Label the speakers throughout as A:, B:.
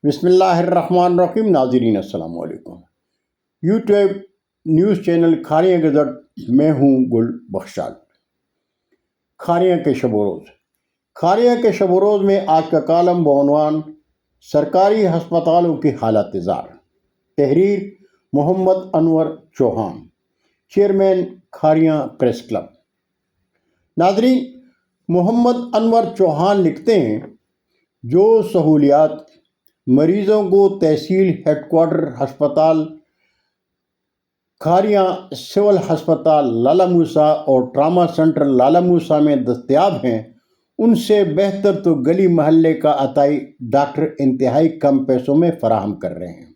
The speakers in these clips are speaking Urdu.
A: بسم اللہ الرحمن الرحیم. ناظرین السلام علیکم. YouTube news channel Kharian gazette میں ہوں گل بخشال. کھاریاں کے شب و روز. کھاریاں کے شب و روز میں آج کا کالم بعنوان سرکاری ہسپتالوں کی حالت زار. تحریر Muhammad Anwar Chauhan, chairman Kharian press club. ناظرین، محمد انور چوہان لکھتے ہیں، جو سہولیات مریضوں کو تحصیل ہیڈ کوارٹر ہسپتال کھاریاں، سول ہسپتال لالا موسیٰ اور ٹراما سنٹر لالا موسیٰ میں دستیاب ہیں، ان سے بہتر تو گلی محلے کا عطائی ڈاکٹر انتہائی کم پیسوں میں فراہم کر رہے ہیں.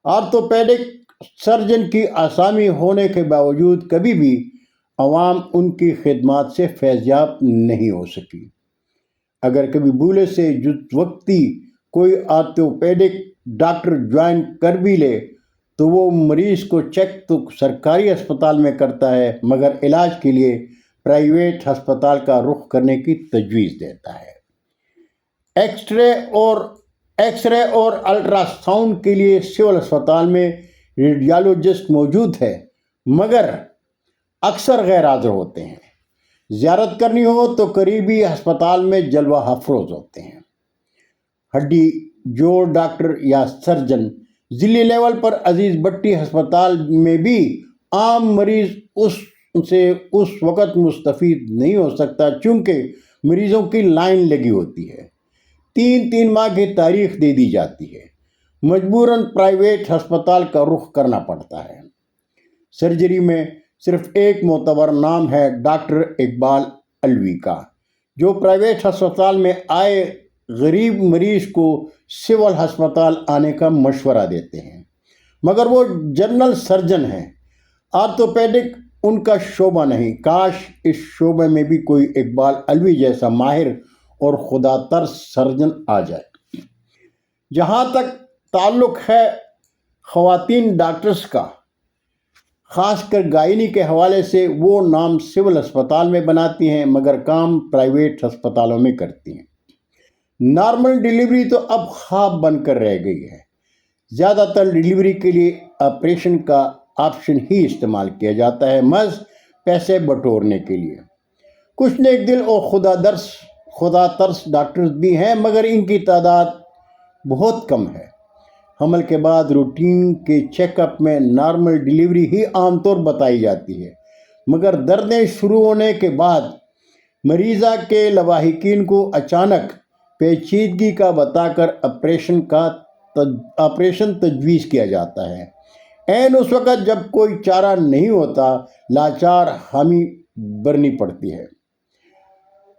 A: آرتھوپیڈک سرجن کی آسامی ہونے کے باوجود کبھی بھی عوام ان کی خدمات سے فیضیاب نہیں ہو سکی. اگر کبھی بھولے سے جز وقتی کوئی آرتھوپیڈک ڈاکٹر جوائن کر بھی لے تو وہ مریض کو چیک تو سرکاری ہسپتال میں کرتا ہے، مگر علاج کے لیے پرائیویٹ ہسپتال کا رخ کرنے کی تجویز دیتا ہے. ایکس رے اور الٹرا ساؤنڈ کے لیے سول ہسپتال میں ریڈیالوجسٹ موجود ہے، مگر اکثر غیر حاضر ہوتے ہیں. زیارت کرنی ہو تو قریبی ہسپتال میں جلوہ افروز ہوتے ہیں. ہڈی جوڑ ڈاکٹر یا سرجن ضلعی لیول پر عزیز بٹی ہسپتال میں بھی عام مریض اس وقت مستفید نہیں ہو سکتا، چونکہ مریضوں کی لائن لگی ہوتی ہے. 3 ماہ کی تاریخ دے دی جاتی ہے. مجبوراً پرائیویٹ ہسپتال کا رخ کرنا پڑتا ہے. سرجری میں صرف ایک معتبر نام ہے ڈاکٹر اقبال علوی کا، جو پرائیویٹ ہسپتال میں آئے غریب مریض کو سول ہسپتال آنے کا مشورہ دیتے ہیں، مگر وہ جنرل سرجن ہیں. آرتھوپیڈک ان کا شعبہ نہیں. کاش اس شعبے میں بھی کوئی اقبال علوی جیسا ماہر اور خدا ترس سرجن آ جائے. جہاں تک تعلق ہے خواتین ڈاکٹرز کا، خاص کر گائنی کے حوالے سے، وہ نام سول ہسپتال میں بناتی ہیں مگر کام پرائیویٹ ہسپتالوں میں کرتی ہیں. نارمل ڈیلیوری تو اب خواب بن کر رہ گئی ہے. زیادہ تر ڈیلیوری کے لیے آپریشن کا آپشن ہی استعمال کیا جاتا ہے، محض پیسے بٹورنے کے لیے. کچھ نیک دل اور خدا ترس ڈاکٹرز بھی ہیں، مگر ان کی تعداد بہت کم ہے. حمل کے بعد روٹین کے چیک اپ میں نارمل ڈیلیوری ہی عام طور بتائی جاتی ہے، مگر دردیں شروع ہونے کے بعد مریضہ کے لواحقین کو اچانک پیچیدگی کا بتا کر آپریشن تجویز کیا جاتا ہے. عین اس وقت جب کوئی چارہ نہیں ہوتا، لاچار حامی بھرنی پڑتی ہے.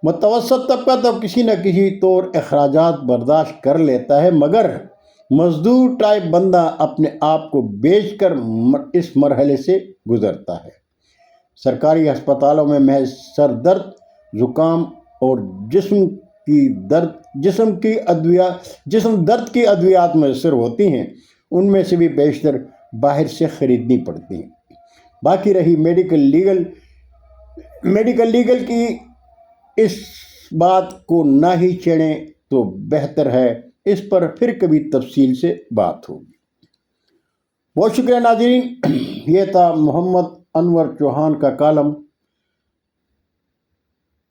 A: متوسط طبقہ تو کسی نہ کسی طور اخراجات برداشت کر لیتا ہے، مگر مزدور ٹائپ بندہ اپنے آپ کو بیچ کر اس مرحلے سے گزرتا ہے. سرکاری ہسپتالوں میں محض سر درد، زکام اور جسم درد کی ادویات میسر ہوتی ہیں. ان میں سے بھی بیشتر باہر سے خریدنی پڑتی ہیں. باقی رہی میڈیکل لیگل کی، اس بات کو نہ ہی چھیڑیں تو بہتر ہے. اس پر پھر کبھی تفصیل سے بات ہوگی. بہت شکریہ ناظرین. یہ تھا محمد انور چوہان کا کالم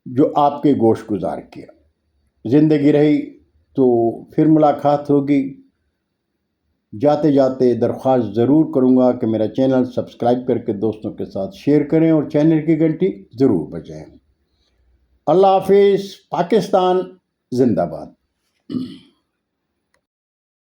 A: جو آپ کے گوش گزار کیا. زندگی رہی تو پھر ملاقات ہوگی. جاتے جاتے درخواست ضرور کروں گا کہ میرا چینل سبسکرائب کر کے دوستوں کے ساتھ شیئر کریں اور چینل کی گھنٹی ضرور بجائیں. اللہ حافظ. پاکستان زندہ باد.